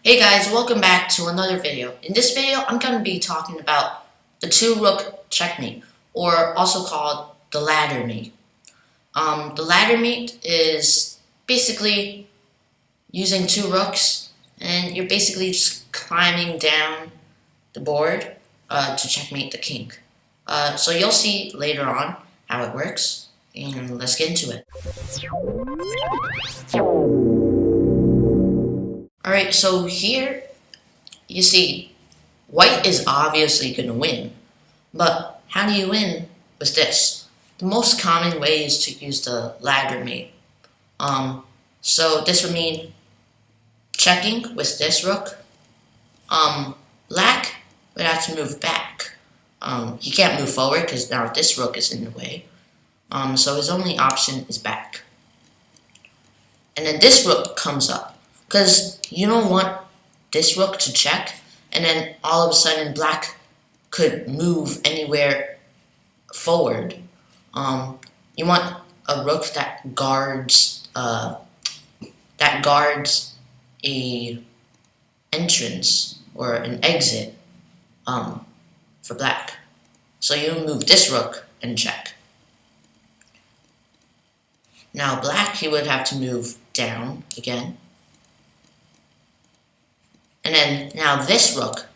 Hey guys, welcome back to another video. In this video, I'm going to be talking about the two-rook checkmate, or also called the ladder mate. The ladder mate is basically using two rooks, and you're basically just climbing down the board to checkmate the king. So you'll see later on how it works, and let's get into it. Alright, so here you see white is obviously going to win, but how do you win with this? The most common way is to use the ladder mate. So this would mean checking with this rook. Black would have to move back. He can't move forward because now this rook is in the way. So his only option is back. And then this rook comes up because you don't want this rook to check, and then all of a sudden black could move anywhere forward. You want a rook that guards a entrance or an exit for black. So you move this rook and check. Now black, he would have to move down again. And then now this rook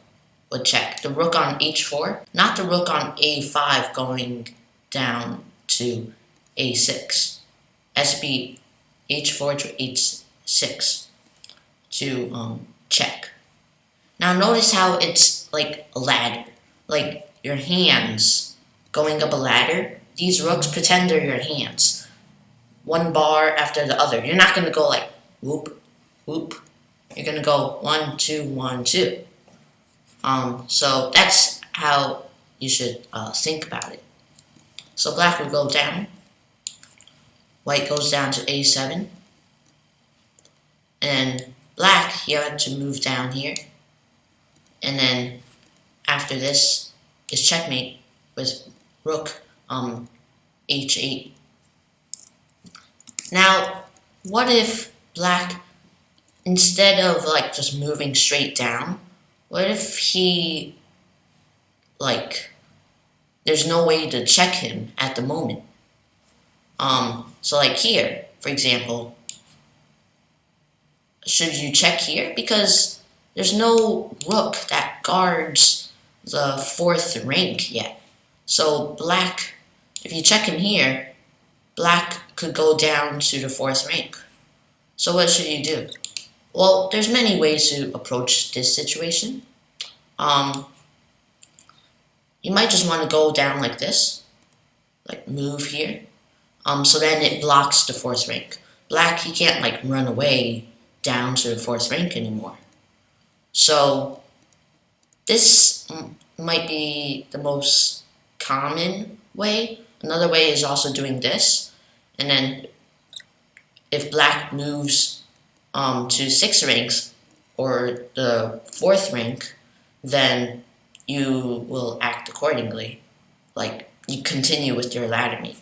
would check. The rook on h4, not the rook on a5 going down to a6. SB h4 to h6 to check. Now notice how it's like a ladder, like your hands going up a ladder. These rooks pretend they're your hands, one bar after the other. You're not going to go like whoop, whoop. You're going to go 1, 2, 1, 2. So that's how you should think about it. So black would go down. White goes down to a7. And then black, he had to move down here. And then after this is checkmate with rook h8. Now, what if black, instead of like just moving straight down, what if he, like, there's no way to check him at the moment? So like here, for example, should you check here? Because there's no rook that guards the fourth rank yet. So black, if you check him here, black could go down to the fourth rank. So what should you do? Well, there's many ways to approach this situation. You might just want to go down like this, like move here. So then it blocks the fourth rank. Black, he can't like run away down to the fourth rank anymore. So this might be the most common way. Another way is also doing this, and then if black moves to 6 ranks or the 4th rank, then you will act accordingly. Like, you continue with your ladder mate.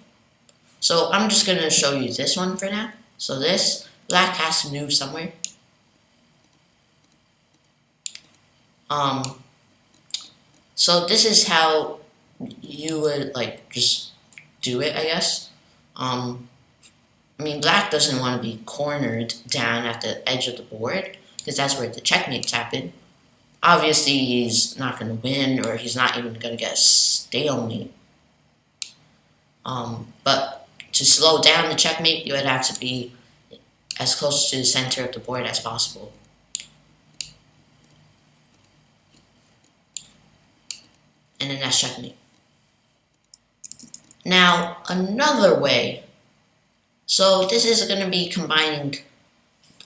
So I'm just going to show you this one for now. So this, black has to move somewhere. So this is how you would like just do it, I guess. I mean, black doesn't want to be cornered down at the edge of the board, because that's where the checkmates happen. Obviously, he's not going to win, or he's not even going to get a stalemate. But to slow down the checkmate, you would have to be as close to the center of the board as possible. And then that's checkmate. Now, another way. So this is going to be combining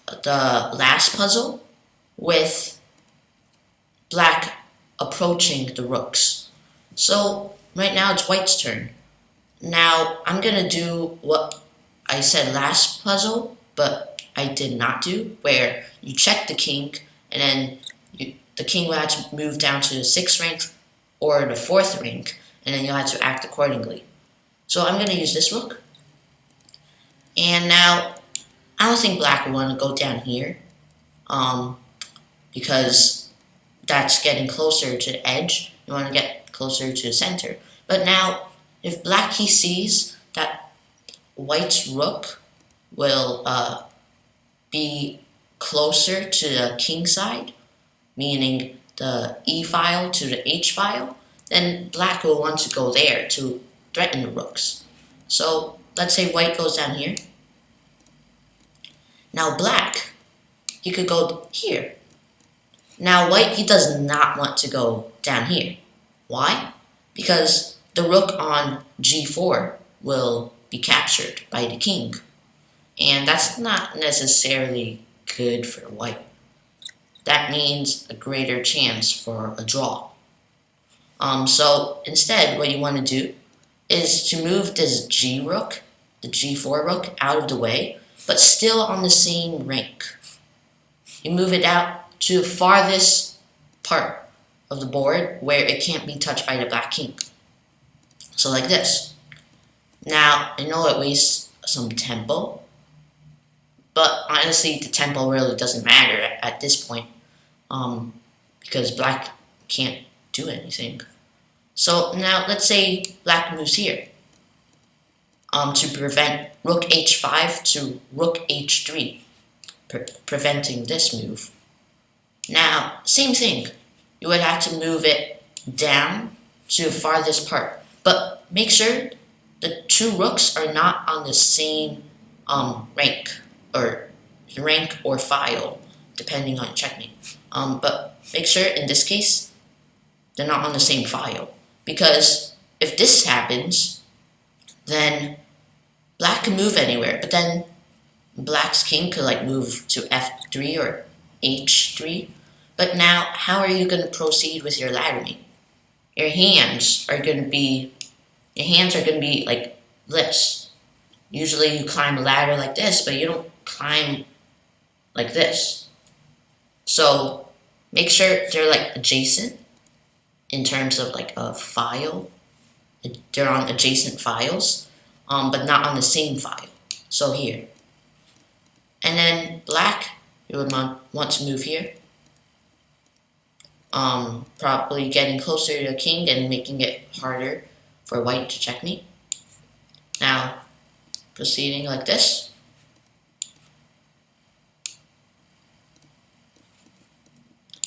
the last puzzle with black approaching the rooks. So right now it's white's turn. Now I'm going to do what I said last puzzle, but I did not do, where you check the king, and then the king will have to move down to the 6th rank or the 4th rank, and then you'll have to act accordingly. So I'm going to use this rook. And now, I don't think black will want to go down here. because that's getting closer to the edge. You want to get closer to the center. But now, if black he sees that white's rook will be closer to the king side, meaning the E file to the H file, then black will want to go there to threaten the rooks. So let's say white goes down here. Now black, he could go here. Now white, he does not want to go down here. Why? Because the rook on G4 will be captured by the king. And that's not necessarily good for white. That means a greater chance for a draw. So instead, what you want to do is to move this G rook, the G4 rook, out of the way, but still on the same rank. You move it out to the farthest part of the board where it can't be touched by the black king. So like this. Now, I know it wastes some tempo, but honestly, the tempo really doesn't matter at this point, because black can't do anything. So now let's say black moves here to prevent rook h5 to rook h3, preventing this move. Now, same thing. You would have to move it down to the farthest part, but make sure the two rooks are not on the same rank or file, depending on checkmate. But make sure in this case they're not on the same file, because if this happens, then black can move anywhere, but then black's king could like move to f3 or h3. But now, how are you going to proceed with your ladder mate? Your hands are going to be like this. Usually you climb a ladder like this, but you don't climb like this. So make sure they're like adjacent in terms of like a file. They're on adjacent files, but not on the same file. So here. And then black, you would want to move here. Probably getting closer to the king and making it harder for white to checkmate. Now, proceeding like this.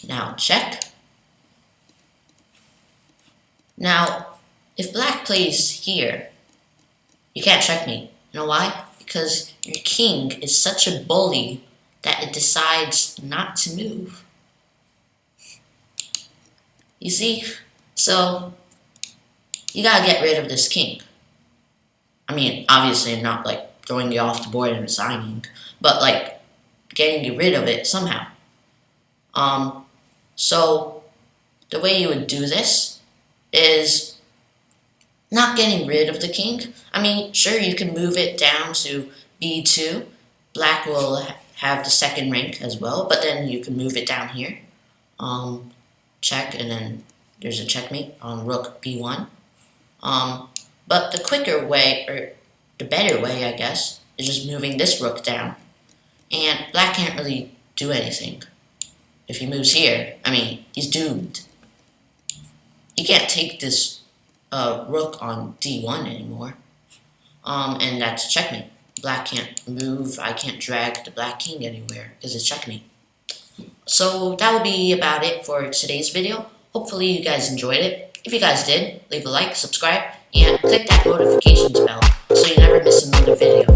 Now check. Now, if black plays here, you can't checkmate. You know why? Because your king is such a bully that it decides not to move. You see? So, you gotta get rid of this king. I mean, obviously I'm not like throwing you off the board and resigning, but like getting rid of it somehow. So the way you would do this is not getting rid of the king. I mean, sure, you can move it down to b2. Black will have the second rank as well, but then you can move it down here. Check, and then there's a checkmate on rook b1. But the quicker way, or the better way, I guess, is just moving this rook down. And black can't really do anything. If he moves here, I mean, he's doomed. He can't take this rook on d1 anymore. And that's checkmate. Black can't move, I can't drag the black king anywhere, because it's checkmate. So that will be about it for today's video. Hopefully you guys enjoyed it. If you guys did, leave a like, subscribe, and click that notifications bell so you never miss another video.